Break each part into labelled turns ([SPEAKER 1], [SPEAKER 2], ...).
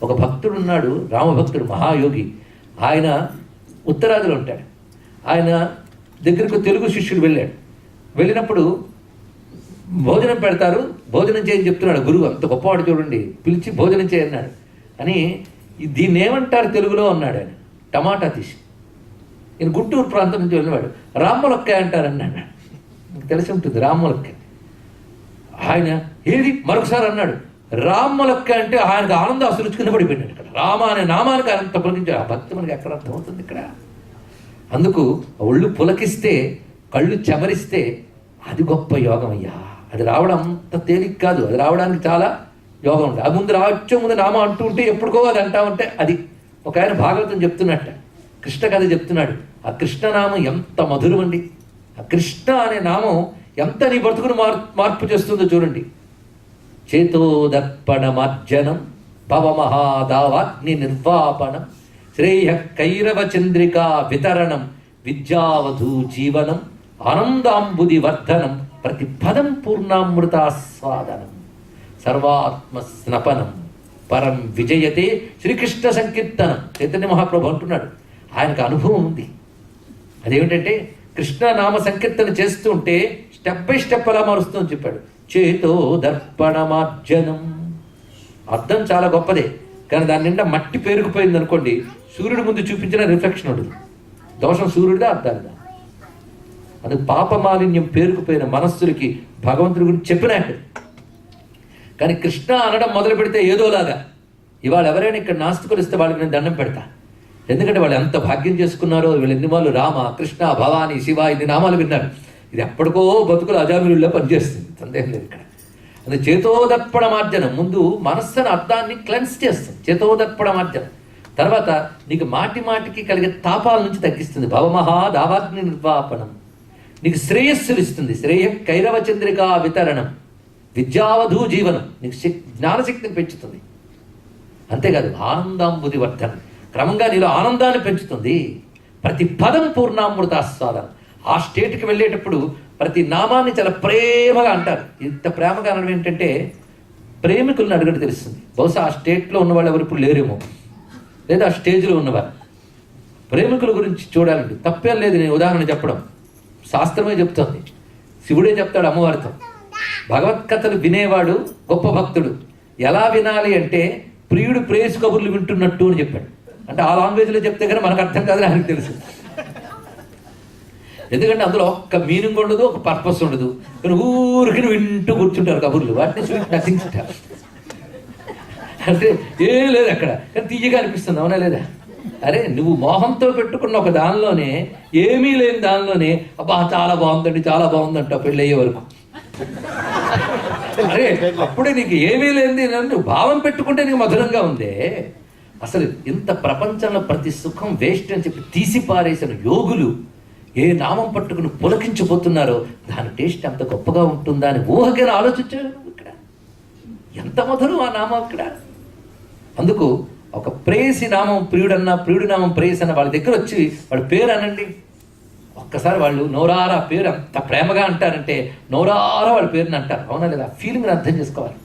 [SPEAKER 1] ఒక భక్తుడు ఉన్నాడు, రామభక్తుడు, మహాయోగి. ఆయన ఉత్తరాదిలో ఉంటాడు. ఆయన దగ్గరకు తెలుగు శిష్యుడు వెళ్ళాడు. వెళ్ళినప్పుడు భోజనం పెడతారు, భోజనం చేయని చెప్తున్నాడు గురువు. అంత గొప్పవాడు చూడండి, పిలిచి భోజనం చేయన్నాడు. అని దీన్ని ఏమంటారు తెలుగులో అన్నాడు ఆయన. టమాటా తీసి, ఈయన గుంటూరు ప్రాంతం నుంచి వెళ్ళినవాడు. రామ్మొలక్కాయ అంటారు అన్నాడు. మీకు తెలిసి ఉంటుంది రామ్మొలక్కాయ. ఆయన ఏది మరొకసారి అన్నాడు. రామ్మొలక్కాయ అంటే ఆయనకు ఆనందం అసలుచుకుని పడిపోయినాడు. ఇక్కడ రామ అనే నామానికి అంత పులకించాడు. ఆ భక్తి మనకి ఎక్కడ అర్థమవుతుంది ఇక్కడ. అందుకు ఒళ్ళు పులకిస్తే, కళ్ళు చెమరిస్తే అది గొప్ప యోగం అయ్యా. అది రావడం అంత తేలిక కాదు, అది రావడానికి చాలా యోగం ఉంది. అది ముందు రావచ్చే ముందు నామం అంటూ ఉంటే ఎప్పుడుకో అది అంటా ఉంటే అది. ఒక ఆయన భాగవతం చెప్తున్నట్ట, కృష్ణ కథ చెప్తున్నాడు. ఆ కృష్ణనామం ఎంత మధురం అండి. ఆ కృష్ణ అనే నామం ఎంత నీ బ్రతుకును మార్పు చేస్తుందో చూడండి. చేతోదర్పణమార్జనం భవమహాదావాగ్ని నిర్వాపణం శ్రేయ కైరవ చంద్రికా వితరణం విద్యావధూ జీవనం ఆనందాంబుది వర్ధనం ప్రతిపదం పూర్ణామృతాస్వాదనం సర్వాత్మ స్నపనం పరం విజయతే శ్రీకృష్ణ సంకీర్తనం. చైతన్య మహాప్రభు అంటున్నాడు. ఆయనకు అనుభవం ఉంది. అదేమిటంటే కృష్ణనామ సంకీర్తన చేస్తూ ఉంటే స్టెప్ బై స్టెప్ అలా మారుస్తుందని చెప్పాడు. చేతో దర్పణమార్జనం. అర్థం చాలా గొప్పదే, కానీ దాని నిండా మట్టి పేరుకుపోయింది అనుకోండి, సూర్యుడి ముందు చూపించిన రిఫ్లెక్షన్ ఉండదు. దోషం సూర్యుడిదా అర్థాలుదా? అది పాపమాలిన్యం పేరుకుపోయిన మనస్సులకి భగవంతుడి గురించి చెప్పినట్టు. కానీ కృష్ణ అనడం మొదలు పెడితే ఏదోలాగా. ఇవాళ ఎవరైనా ఇక్కడ నాస్తికులు ఇస్తే వాళ్ళకి నేను దండం పెడతా. ఎందుకంటే వాళ్ళు ఎంత భాగ్యం చేసుకున్నారో. వీళ్ళు ఎన్ని వాళ్ళు రామ, కృష్ణ, భవాని, శివ ఇన్ని నామాలు విన్నారు. ఇది ఎప్పటికో బతుకులు అజామిరుల్లో పనిచేస్తుంది, సందేహం లేదు ఇక్కడ. అది చేతోదర్పణమార్జనం. ముందు మనస్సును అర్థాన్ని క్లెన్స్ చేస్తుంది చేతోదర్పణమార్జనం. తర్వాత నీకు మాటి మాటికి కలిగే తాపాల నుంచి తగ్గిస్తుంది. భవమహా దావాగ్ని నిర్వాపణం. నీకు శ్రేయస్సులు ఇస్తుంది. శ్రేయ కైరవ చంద్రికా వితరణం విద్యావధూ జీవనం. నీకు జ్ఞానశక్తిని పెంచుతుంది. అంతేకాదు ఆనందాంబుది వర్ధనం. క్రమంగా నీలో ఆనందాన్ని పెంచుతుంది. ప్రతి పదం పూర్ణామృతాస్వాదనం. ఆ స్టేట్కి వెళ్ళేటప్పుడు ప్రతి నామాన్ని చాలా ప్రేమగా అంటారు. ఇంత ప్రేమగా అనడం ఏంటంటే ప్రేమికులను అడగడం తెలుస్తుంది. బహుశా ఆ స్టేట్లో ఉన్నవాళ్ళు ఎవరు ఇప్పుడు లేరేమో, లేదా ఆ స్టేజ్లో ఉన్నవారు. ప్రేమికుల గురించి చూడాలండి, తప్పేం లేదు. నేను ఉదాహరణ చెప్పడం, శాస్త్రమే చెప్తుంది. శివుడే చెప్తాడు అమ్మవారితో. భగవత్కథలు వినేవాడు గొప్ప భక్తుడు. ఎలా వినాలి అంటే ప్రియుడు ప్రేయసి కబుర్లు వింటున్నట్టు అని చెప్పాడు. అంటే ఆ లాంగ్వేజ్లో చెప్తే కానీ మనకు అర్థం కాదని ఆయనకు తెలుసు. ఎందుకంటే అందులో ఒక్క మీనింగ్ ఉండదు, ఒక పర్పస్ ఉండదు. కానీ ఊరికి వింటూ కూర్చుంటారు కబుర్లు. వాటిని స్వీట్ నథింగ్స్ అంటే ఏం లేదు అక్కడ, కానీ తీయగా అనిపిస్తుంది. అవునా లేదా? అరే నువ్వు మోహంతో పెట్టుకున్న ఒక దానిలోనే, ఏమీ లేని దానిలోనే అబ్బా చాలా బాగుందండి, చాలా బాగుందంట పెళ్ళి అయ్యే వరకు. అరే అప్పుడే నీకు ఏమీ లేనిది నువ్వు భావం పెట్టుకుంటే నీకు మధురంగా ఉందే. అసలు ఇంత ప్రపంచంలో ప్రతి సుఖం వేస్ట్ అని చెప్పి తీసి పారేసిన యోగులు ఏ నామం పట్టుకుని పులకించిపోతున్నారో దాని టేస్ట్ ఎంత గొప్పగా ఉంటుందా అని ఊహకైనా ఆలోచించాడు. ఇక్కడ ఎంత మధురం ఆ నామం ఇక్కడ. అందుకు ఒక ప్రేయసి నామం ప్రియుడన్నా, ప్రియుడి నామం ప్రేయసి అన్న వాళ్ళ దగ్గర వచ్చి వాళ్ళ పేరు అనండి. ఒక్కసారి వాళ్ళు నోరారా పేరు అంత ప్రేమగా అంటారంటే నోరారా వాళ్ళ పేరుని అంటారు. అవునా లేదా? ఫీలింగ్ని అర్థం చేసుకోవాలి.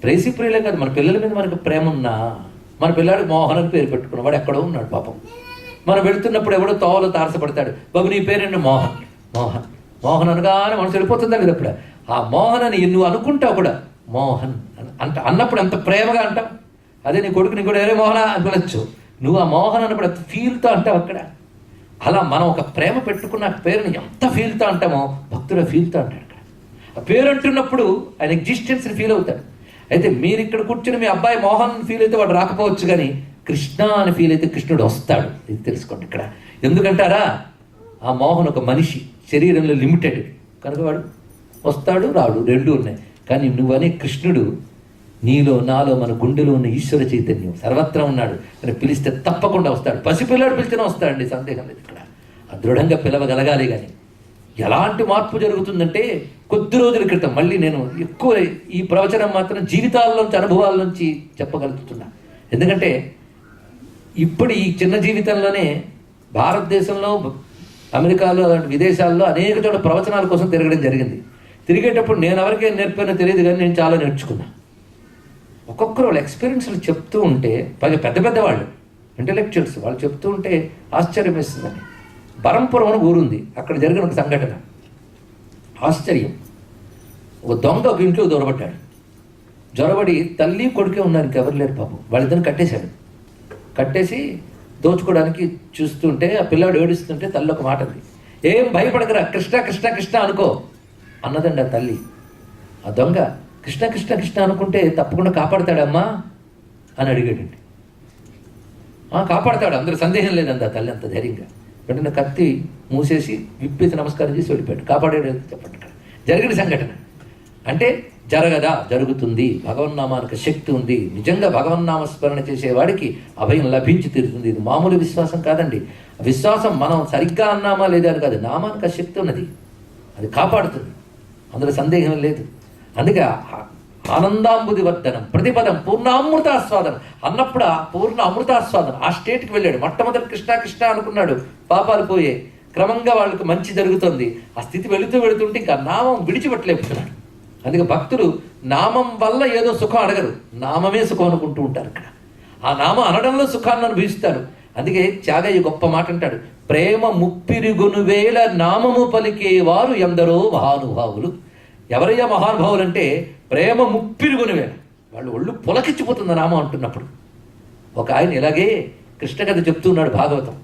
[SPEAKER 1] ప్రేయసి ప్రియులే కాదు, మన పిల్లల మీద మనకు ప్రేమ ఉన్నా, మన పిల్లాడికి మోహన్ అని పేరు పెట్టుకున్నాం, వాడు ఎక్కడో ఉన్నాడు పాపం. మనం వెళుతున్నప్పుడు ఎవడో తోవలో తారసపడతాడు, బాబు నీ పేరేంటి మోహన్. మోహన్ మోహన్ అనగానే మనసు వెళ్ళిపోతుందా కదా. ఇప్పుడు ఆ మోహన్ అని నువ్వు అనుకుంటావు కూడా, మోహన్ అన్నప్పుడు ఎంత ప్రేమగా అంటావు. అదే నీ కొడుకుని కూడా ఏరే మోహన అని పిలవచ్చు. నువ్వు ఆ మోహన్ అన్నప్పుడు ఎంత ఫీల్తో అంటావు అక్కడ. అలా మనం ఒక ప్రేమ పెట్టుకున్న పేరుని ఎంత ఫీల్తో అంటామో భక్తుడు ఫీల్తో అంటాడు అక్కడ. ఆ పేరు అంటున్నప్పుడు ఆయన ఎగ్జిస్టెన్స్ని ఫీల్ అవుతాడు. అయితే మీరు ఇక్కడ కూర్చుని మీ అబ్బాయి మోహన్ ఫీల్ అయితే వాడు రాకపోవచ్చు, కానీ కృష్ణ అని ఫీల్ అయితే కృష్ణుడు వస్తాడు. ఇది తెలుసుకోండి ఇక్కడ. ఎందుకంటారా, ఆ మోహన్ ఒక మనిషి, శరీరంలో లిమిటెడ్ కనుక వాడు వస్తాడు రాడు రెండూ ఉన్నాయి. కానీ నువ్వనే కృష్ణుడు నీలో నాలో మన గుండెలో ఉన్న ఈశ్వర చైతన్యం సర్వత్రా ఉన్నాడు. అని పిలిస్తే తప్పకుండా వస్తాడు. పసిపిల్లాడు పిలిచినా వస్తాడండి, సందేహం లేదు ఇక్కడ. దృఢంగా పిలవగలగాలి. కానీ ఎలాంటి మార్పు జరుగుతుందంటే కొద్ది రోజుల క్రితం, మళ్ళీ నేను ఎక్కువ ఈ ప్రవచనం మాత్రం జీవితాల్లోంచి అనుభవాల నుంచి చెప్పగలుగుతున్నా. ఎందుకంటే ఇప్పుడు ఈ చిన్న జీవితంలోనే భారతదేశంలో, అమెరికాలో, విదేశాల్లో అనేక చోట్ల ప్రవచనాల కోసం తిరగడం జరిగింది. తిరిగేటప్పుడు నేను ఎవరికేం నేర్పానో తెలియదు, కానీ నేను చాలా నేర్చుకున్నా. ఒక్కొక్కరు వాళ్ళ ఎక్స్పీరియన్స్లు చెప్తూ ఉంటే, పైగా పెద్ద పెద్ద వాళ్ళు ఇంటలెక్చువల్స్ వాళ్ళు చెప్తూ ఉంటే ఆశ్చర్యం వేస్తుందని. బరంపురం అని ఊరుంది, అక్కడ జరిగిన ఒక సంఘటన ఆశ్చర్యం. ఒక దొంగ ఒక ఇంట్లో దొరబడ్డాడు. జొరబడి తల్లి కొడుకే ఉన్నారు, ఇంకెవరు లేరు పాపం. వాళ్ళిద్దరిని కట్టేశాడు. కట్టేసి దోచుకోవడానికి చూస్తుంటే ఆ పిల్లాడు ఏడుస్తుంటే తల్లి ఒక మాట అంది, ఏం భయపడకరా, కృష్ణ కృష్ణ కృష్ణ అనుకో అన్నదండి ఆ తల్లి. ఆ దొంగ కృష్ణ కృష్ణ కృష్ణ అనుకుంటే తప్పకుండా కాపాడతాడమ్మా అని అడిగాడండి. కాపాడతాడు, అందరూ సందేహం లేదండి ఆ తల్లి అంత ధైర్యంగా. వెంటనే కత్తి మూసేసి విప్పేసి నమస్కారం చేసి వెళ్ళిపోయాడు. కాపాడాడు చెప్పండి. ఇక్కడ జరిగిన సంఘటన అంటే జరగదా, జరుగుతుంది. భగవన్నామానికి శక్తి ఉంది. నిజంగా భగవన్నామస్మరణ చేసేవాడికి అభయం లభించి తీరుతుంది. ఇది మామూలు విశ్వాసం కాదండి. విశ్వాసం మనం సరిగ్గా అన్నామా లేదా అని కాదు, నామానికి ఆ శక్తి ఉన్నది, అది కాపాడుతుంది, అందులో సందేహం లేదు. అందుకే ఆనందాంబుది వర్ధనం ప్రతిపదం పూర్ణామృతాస్వాదనం అన్నప్పుడు ఆ పూర్ణ అమృతాస్వాదనం ఆ స్టేట్కి వెళ్ళాడు. మొట్టమొదటి కృష్ణ కృష్ణ అనుకున్నాడు, పాపాలు పోయే, క్రమంగా వాళ్ళకి మంచి జరుగుతుంది. ఆ స్థితి వెళుతుంటే ఇంకా నామం విడిచిపెట్టలేకపోతున్నాడు. అందుకే భక్తులు నామం వల్ల ఏదో సుఖం అడగరు, నామమే సుఖం అనుకుంటూ ఉంటారు. ఇక్కడ ఆ నామం అనడంలో సుఖాన్ని అనుభవిస్తారు. అందుకే త్యాగయ్య గొప్ప మాట అంటాడు, ప్రేమ ముప్పిరిగొను వేల నామము పలికేవారు ఎందరో మహానుభావులు. ఎవరయ్యా మహానుభావులు అంటే ప్రేమ ముప్పిరిగొను వేల, వాళ్ళు ఒళ్ళు పులకిచ్చిపోతుంది నామం అంటున్నప్పుడు. ఒక ఆయన ఇలాగే కృష్ణ కథ చెప్తున్నాడు భాగవతం.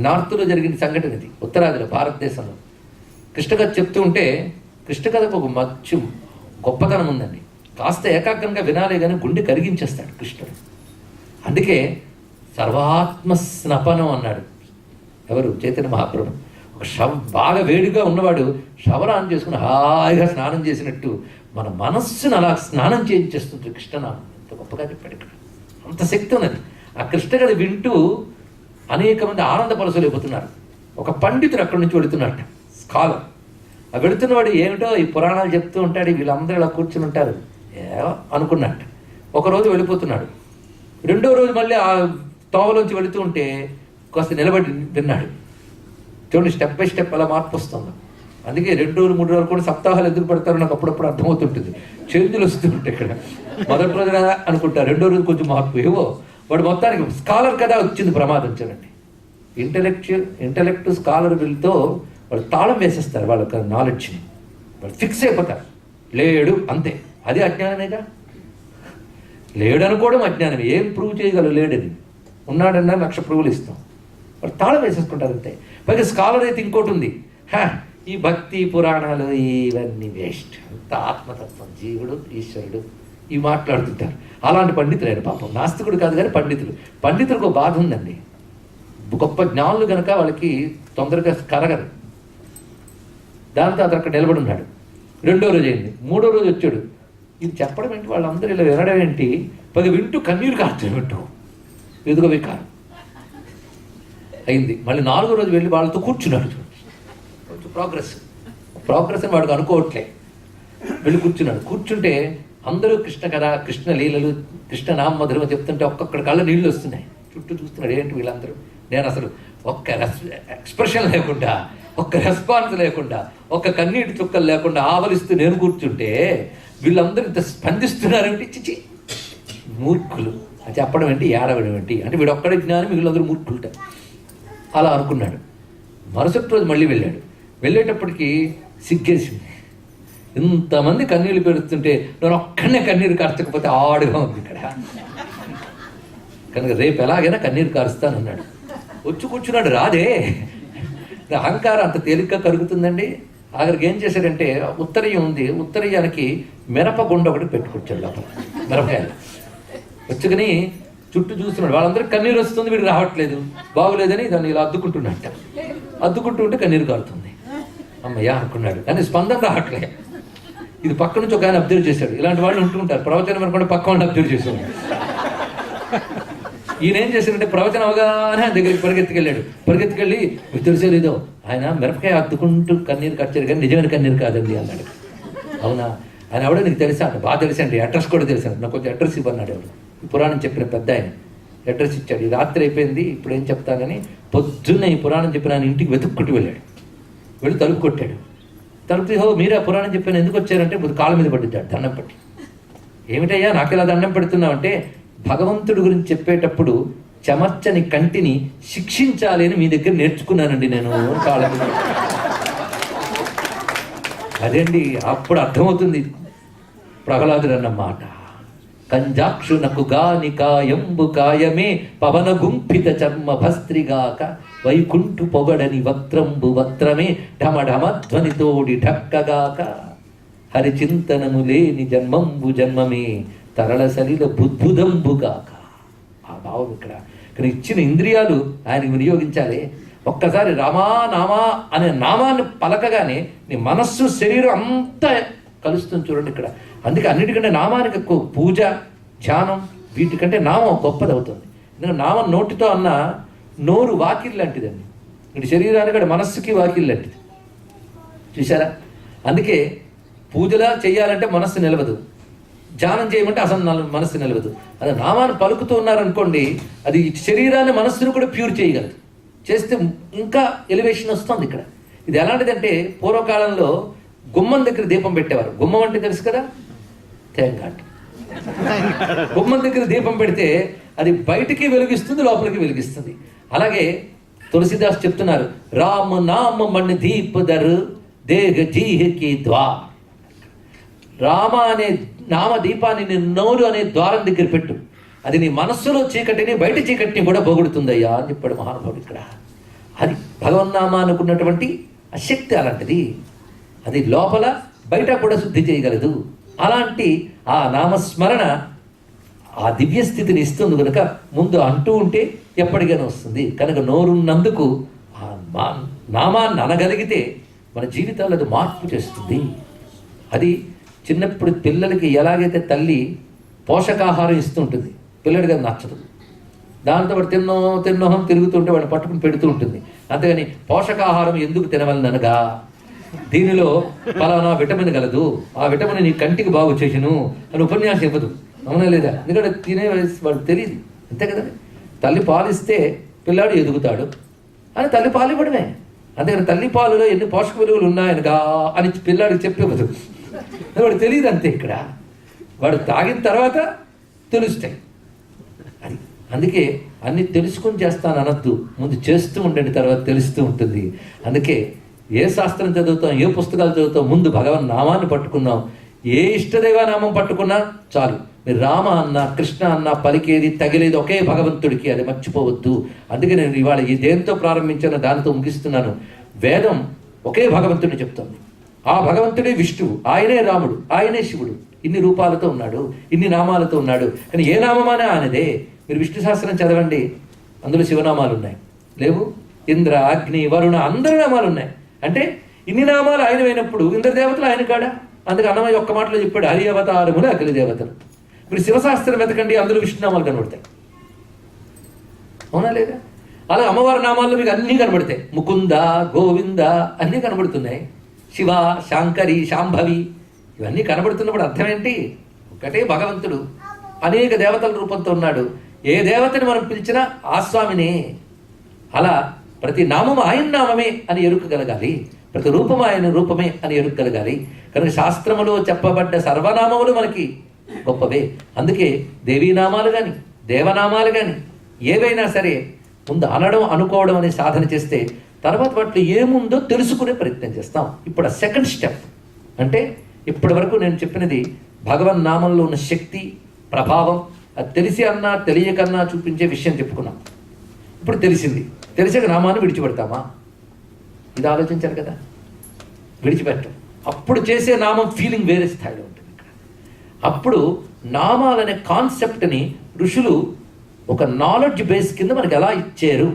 [SPEAKER 1] నార్త్లో జరిగిన సంఘటన ఇది, ఉత్తరాదిలో భారతదేశంలో. కృష్ణ కథ చెప్తూ ఉంటే కృష్ణ కథకు ఒక మంచి గొప్పతనం ఉందండి. కాస్త ఏకాగ్రంగా వినాలే కానీ గుండె కరిగించేస్తాడు కృష్ణుడు. అందుకే సర్వాత్మ స్నపనం అన్నాడు ఎవరు, చైతన్య మహాప్రభు. ఒక బాగా వేడిగా ఉన్నవాడు శవరాన్ని చేసుకుని హాయిగా స్నానం చేసినట్టు మన మనస్సును అలా స్నానం చేయించేస్తుంది కృష్ణనామం. ఎంత గొప్పగా చెప్పాడు ఇక్కడ, అంత శక్తి ఉన్నది. ఆ కృష్ణ కథ వింటూ అనేక మంది ఆనందపరచలేకపోతున్నారు. ఒక పండితుడు అక్కడి నుంచి వెళుతున్నట్ట, స్కాలర్. ఆ వెళుతున్నవాడు ఏమిటో ఈ పురాణాలు చెప్తూ ఉంటాడు, వీళ్ళందరూ ఇలా కూర్చుని ఉంటారు అనుకున్నట్టు. ఒకరోజు వెళ్ళిపోతున్నాడు. రెండో రోజు మళ్ళీ ఆ తోవలోంచి వెళుతూ ఉంటే కాస్త నిలబడి విన్నాడు. చూడండి, స్టెప్ బై స్టెప్ అలా మార్పు వస్తుంది. అందుకే 2 రోజులు 3 రోజులు కూడా సప్తాహాలు ఎదురు పడతారు. నాకు అప్పుడప్పుడు అర్థమవుతుంటుంది, చేంజులు వస్తుంటాయి. ఇక్కడ మొదటి రోజు అనుకుంటారు, రెండో రోజు కొంచెం మార్పు. ఏవో వాడు మొత్తానికి స్కాలర్ కదా వచ్చింది ప్రమాదం. చూడండి, ఇంటలెక్ట్ స్కాలర్ వీళ్ళతో వాళ్ళు తాళం వేసేస్తారు వాళ్ళ నాలెడ్జ్ని. వాళ్ళు ఫిక్స్ అయిపోతారు, లేడు అంతే. అది అజ్ఞానమేగా. లేడు అనుకోవడం అజ్ఞానమే. ఏం ప్రూవ్ చేయగలరు లేడని? ఉన్నాడన్నా 1,00,000 ప్రూవ్లు ఇస్తాం. వాళ్ళు తాళం వేసేసుకుంటారు అంతే. పైగా స్కాలర్ అయితే ఇంకోటి ఉంది, ఈ భక్తి పురాణాలు ఇవన్నీ వేస్ట్, అంత ఆత్మతత్వం, జీవుడు ఈశ్వరుడు ఇవి మాట్లాడుతుంటారు. అలాంటి పండితులు ఆయన పాపం. నాస్తికుడు కాదు కానీ పండితులకు ఒక బాధ ఉందండి. గొప్ప జ్ఞానులు కనుక వాళ్ళకి తొందరగా కరగదు. దాంతో అతను అక్కడ నిలబడి ఉన్నాడు. 2వ రోజు అయింది. 3వ రోజు వచ్చాడు. ఇది చెప్పడం ఏంటి, వాళ్ళందరూ ఇలా వినడం ఏంటి, పది వింటూ కన్నీరు కారుతారు, వింటూ ఎదుగ వికారం అయింది. మళ్ళీ 4వ రోజు వెళ్ళి వాళ్ళతో కూర్చున్నాడు. కొంచెం ప్రోగ్రెస్ అని వాడికి అనుకోవట్లే. వెళ్ళి కూర్చున్నాడు. కూర్చుంటే అందరూ కృష్ణ కథ, కృష్ణ లీలలు, కృష్ణ నామధురం చెప్తుంటే ఒక్కొక్కడి కళ్ళ నీళ్ళు వస్తున్నాయి. చుట్టూ చూస్తున్నాడు, ఏంటి వీళ్ళందరూ. నేను అసలు ఒక్క ఎక్స్ప్రెషన్ లేకుండా, ఒక్క రెస్పాన్స్ లేకుండా, ఒక్క కన్నీటి చుక్కలు లేకుండా ఆవలిస్తూ నేను కూర్చుంటే వీళ్ళందరూ ఇంత స్పందిస్తున్నారంటే చిచి మూర్ఖులు అని చెప్పడం ఏంటి, ఏడవడం ఏంటి అంటే వీడు ఒక్కడే జ్ఞానం, వీళ్ళందరూ మూర్ఖులుట అలా అనుకున్నాడు. మరుసటి రోజు మళ్ళీ వెళ్ళాడు. వెళ్ళేటప్పటికి సిగ్గేసింది. ఇంతమంది కన్నీళ్ళు పెడుతుంటే నేను ఒక్కడనే కన్నీరు కార్చకపోతే ఆడుగా ఉంది ఇక్కడ. కనుక రేపు ఎలాగైనా కన్నీరు కారుస్తానన్నాడు. వచ్చి కూర్చున్నాడు. రాదే, అహంకారం అంత తేలిగ్గా కరుగుతుందండి. ఆఖరికి ఏం చేశాడంటే ఉత్తరీయం ఉంది, ఉత్తరీయానికి మిరపగుండ ఒకటి పెట్టుకొచ్చాడు లోపల. మిరపకాయలు వచ్చుకుని చుట్టూ చూస్తున్నాడు. వాళ్ళందరికీ కన్నీరు వస్తుంది, వీడికి రావట్లేదు, బాగులేదని దాన్ని ఇలా అద్దుకుంటున్నట్ట. అద్దుకుంటూ ఉంటే కన్నీరు కారుతుంది. అమ్మయ్యా అనుకున్నాడు, కానీ స్పందన రావట్లే. ఇది పక్క నుంచి ఒక ఆయన అబ్జర్వ్ చేశాడు. ఇలాంటి వాళ్ళు ఉంటుంటారు, ప్రవచనం అనుకుంటే పక్క వాళ్ళని అబ్జర్వ్ చేశాడు. ఈయన ఏం చేశాడంటే ప్రవచనం అవగానే ఆయన దగ్గరికి పరిగెత్తుకెళ్ళి మీకు తెలిసే లేదో ఆయన మిరపకాయ అద్దుకుంటూ కన్నీరు కట్టారు కానీ నిజమైన కన్నీరు కాదండి అన్నాడు. అవునా, ఆయన ఎవడో నీకు తెలుసా అంటే బాగా తెలుసండి, అడ్రస్ కూడా తెలుసా, నాకు కొంచెం అడ్రస్ ఇవ్వన్నాడు. ఎవరు ఈ పురాణం చెప్పిన పెద్ద ఆయన అడ్రస్ ఇచ్చాడు. ఈ రాత్రి అయిపోయింది, ఇప్పుడు ఏం చెప్తానని పొద్దున్న ఈ పురాణం చెప్పిన ఆయన ఇంటికి వెతుక్కుంటూ వెళ్ళాడు. వెళ్ళి తలుపు కొట్టాడు. తలుపు మీరే పురాణం చెప్పాను ఎందుకు వచ్చారంటే కాళ్ళ మీద పడ్డాడు దండం పట్టి. ఏమిటయ్యా నాకు ఇలా దండం పెడుతున్నావు అంటే, భగవంతుడి గురించి చెప్పేటప్పుడు చెమర్చని కంటిని శిక్షించాలి అని మీ దగ్గర నేర్చుకున్నానండి నేను కాళ్ళ. అదండి అప్పుడు అర్థమవుతుంది ప్రహ్లాదుడు అన్న మాట. కంజాక్షునకు గాని కాయంబు కాయమే పవన గుంపిత చర్మ భస్త్రిగాక వైకుంఠు పొగడని వక్త్రంబు వక్త్రమే ఢమఢమధ్వనితోడి ఢక్కగాక హరిచింతనము లేని జన్మంబు జన్మమే తరళ సలిల బుద్భుదంబుగాక. ఆ భావం ఇక్కడ ఇచ్చిన ఇంద్రియాలు ఆయనకు వినియోగించాలి. ఒక్కసారి రామా నామా అనే నామాన్ని పలకగానే నీ మనస్సు శరీరం అంతా కలుస్తుంది చూడండి ఇక్కడ. అందుకే అన్నిటికంటే నామానికి ఎక్కువ పూజ ధ్యానం వీటికంటే నామం గొప్పది అవుతుంది. ఎందుకంటే నామం నోటితో అన్న నోరు వాకిల్ లాంటిదండి, ఇటు శరీరానికి మనస్సుకి వాకిల్ లాంటిది చూసారా. అందుకే పూజలా చేయాలంటే మనస్సు నిలవదు, ధ్యానం చేయమంటే అసలు మనస్సు నిలవదు. అది నామాన్ని పలుకుతూ ఉన్నారనుకోండి, అది శరీరాన్ని మనస్సును కూడా ప్యూర్ చేయగలదు. చేస్తే ఇంకా ఎలివేషన్ వస్తుంది ఇక్కడ. ఇది ఎలాంటిదంటే పూర్వకాలంలో గుమ్మం దగ్గర దీపం పెట్టేవారు. గుమ్మం అంటే తెలుసు కదా, తేంగాట్. గుమ్మం దగ్గర దీపం పెడితే అది బయటికి వెలిగిస్తుంది, లోపలికి వెలిగిస్తుంది. అలాగే తులసిదాస్ చెప్తున్నారు, రామ నామ మణి దీపదర్ దేహ జీహకి ద్వార్. రామ అనే నామ దీపాన్ని నీ నోరు అనే ద్వారం దగ్గర పెట్టు, అది నీ మనస్సులో చీకటిని బయట చీకటిని కూడా పొగుడుతుందయ్యా అని చెప్పాడు మహానుభావుడు ఇక్కడ. అది భగవన్నామా అనుకున్నటువంటి ఆ శక్తి అలాంటిది. అది లోపల బయట కూడా శుద్ధి చేయగలదు. అలాంటి ఆ నామస్మరణ ఆ దివ్య స్థితిని ఇస్తుంది కనుక ముందు అంటూ ఉంటే ఎప్పటికైనా వస్తుంది. కనుక నోరున్నందుకు ఆ నామాన్ని అనగలిగితే మన జీవితాల్లో అది మార్పు చేస్తుంది. అది చిన్నప్పుడు పిల్లలకి ఎలాగైతే తల్లి పోషకాహారం ఇస్తూ ఉంటుంది, పిల్లడికి అది నచ్చదు. దాంతో వాడు తిన్నోహం తిరుగుతుంటే వాడిని పట్టుకుని పెడుతూ ఉంటుంది. అంతేగాని పోషకాహారం ఎందుకు తినవలనగా దీనిలో పలానా విటమిన్ కలదు, ఆ విటమిన్ నీ కంటికి బాగు చేసిను అని ఉపన్యాసం ఇవ్వదు. అవునా లేదా? ఎందుకంటే తినే వాడు తెలియదు, అంతే కదండి. తల్లి పాలిస్తే పిల్లాడు ఎదుగుతాడు అని తల్లి పాలు ఇవ్వడమే. అంతేగాని తల్లి పాలులో ఎన్ని పోషక విలువలు ఉన్నాయనగా అని పిల్లాడికి చెప్పివ్వదు. వాడు తెలియదు అంతే. ఇక్కడ వాడు తాగిన తర్వాత తెలుస్తాయి. అది అందుకే అన్ని తెలుసుకొని చేస్తాను అనద్దు, ముందు చేస్తూ ఉండండి, తర్వాత తెలుస్తూ ఉంటుంది. అందుకే ఏ శాస్త్రం చదువుతాం, ఏ పుస్తకాలు చదువుతాం, ముందు భగవన్ నామాన్ని పట్టుకుందాం. ఏ ఇష్టదైవ నామం పట్టుకున్నా చాలు. మీరు రామ అన్నా కృష్ణ అన్నా పలికేది తగిలేది ఒకే భగవంతుడికి, అది మర్చిపోవద్దు. అందుకే నేను ఇవాళ ఈ దేంతో ప్రారంభించానో దానితో ముగిస్తున్నాను. వేదం ఒకే భగవంతుడిని చెప్తుంది. ఆ భగవంతుడే విష్ణువు, ఆయనే రాముడు, ఆయనే శివుడు. ఇన్ని రూపాలతో ఉన్నాడు, ఇన్ని నామాలతో ఉన్నాడు. కానీ ఏ నామమానే ఆయనదే. మీరు విష్ణు సహస్రం చదవండి, అందులో శివనామాలు ఉన్నాయి, లేవు? ఇంద్ర అగ్ని వరుణ అందరి నామాలు ఉన్నాయి. అంటే ఇన్ని నామాలు ఆయనమైనప్పుడు ఇంద్రదేవతలు ఆయన కాడా? అందుకే అన్నమయ్య ఒక్క మాటలో చెప్పాడు, హరి అవతారములు అఖిల దేవతలు. ఇప్పుడు శివశాస్త్రం వెతకండి, అందులో విష్ణునామాలు కనబడతాయి. అవునా లేదా? అలా అమ్మవారి నామాల్లో మీకు అన్నీ కనబడతాయి. ముకుంద, గోవింద అన్నీ కనబడుతున్నాయి. శివ, శాంకరి, శాంభవి ఇవన్నీ కనబడుతున్నప్పుడు అర్థం ఏంటి? ఒకటే భగవంతుడు అనేక దేవతల రూపంతో ఉన్నాడు. ఏ దేవతని మనం పిలిచినా ఆ స్వామినే. అలా ప్రతి నామము ఆయన నామమే అని ఎరుకగలగాలి, ప్రతి రూపము ఆయన రూపమే అని ఎరుకగలగాలి. కనుక శాస్త్రములో చెప్పబడ్డ సర్వనామములు మనకి గొప్పవే. అందుకే దేవీనామాలు కానీ దేవనామాలు కానీ ఏవైనా సరే ముందు అనడం అనుకోవడం అనే సాధన చేస్తే తర్వాత వాటిలో ఏముందో తెలుసుకునే ప్రయత్నం చేస్తాం. ఇప్పుడు సెకండ్ స్టెప్ అంటే ఇప్పటి వరకు నేను చెప్పినది భగవన్ నామంలో ఉన్న శక్తి ప్రభావం, అది తెలిసి అన్నా తెలియకన్నా చూపించే విషయం చెప్పుకున్నాం. ఇప్పుడు తెలిసింది, తెలిసాక నామాన్ని విడిచిపెడతామా? ఇది ఆలోచించారు కదా. విడిచిపెట్టం. అప్పుడు చేసే నామం ఫీలింగ్ వేరే స్థాయిలో ఉంటుంది. అప్పుడు నామాలనే కాన్సెప్ట్ని ఋషులు ఒక నాలెడ్జ్ బేస్ కింద మనకి ఎలా ఇచ్చారు,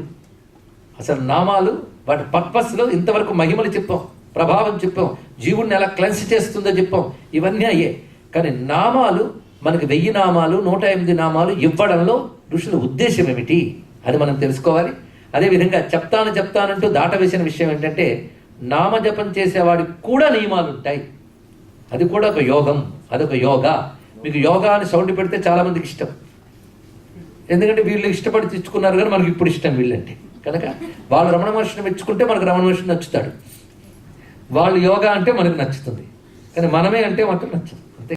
[SPEAKER 1] అసలు నామాలు వాటి పర్పస్లో ఇంతవరకు మహిమలు చెప్పాం, ప్రభావం చెప్పాం, జీవుడిని ఎలా క్లెన్స్ చేస్తుందో చెప్పాం, ఇవన్నీ అయ్యే. కానీ నామాలు మనకి 1000 నామాలు 108 నామాలు ఇవ్వడంలో ఋషుల ఉద్దేశం ఏమిటి అది మనం తెలుసుకోవాలి. అదేవిధంగా చెప్తానంటూ దాటవేసిన విషయం ఏంటంటే నామజపం చేసేవాడికి కూడా నియమాలు ఉంటాయి. అది కూడా ఒక యోగం, అదొక యోగా. మీకు యోగా అని సౌండ్ పెడితే చాలామందికి ఇష్టం, ఎందుకంటే వీళ్ళు ఇష్టపడి తెచ్చుకున్నారు కానీ మనకి ఇప్పుడు ఇష్టం వీళ్ళంటే. కనుక వాళ్ళు రమణ మహర్షిని మెచ్చుకుంటే మనకు రమణ మహర్షి నచ్చుతాడు, వాళ్ళు యోగా అంటే మనకు నచ్చుతుంది, కానీ మనమే అంటే మాత్రం నచ్చదు.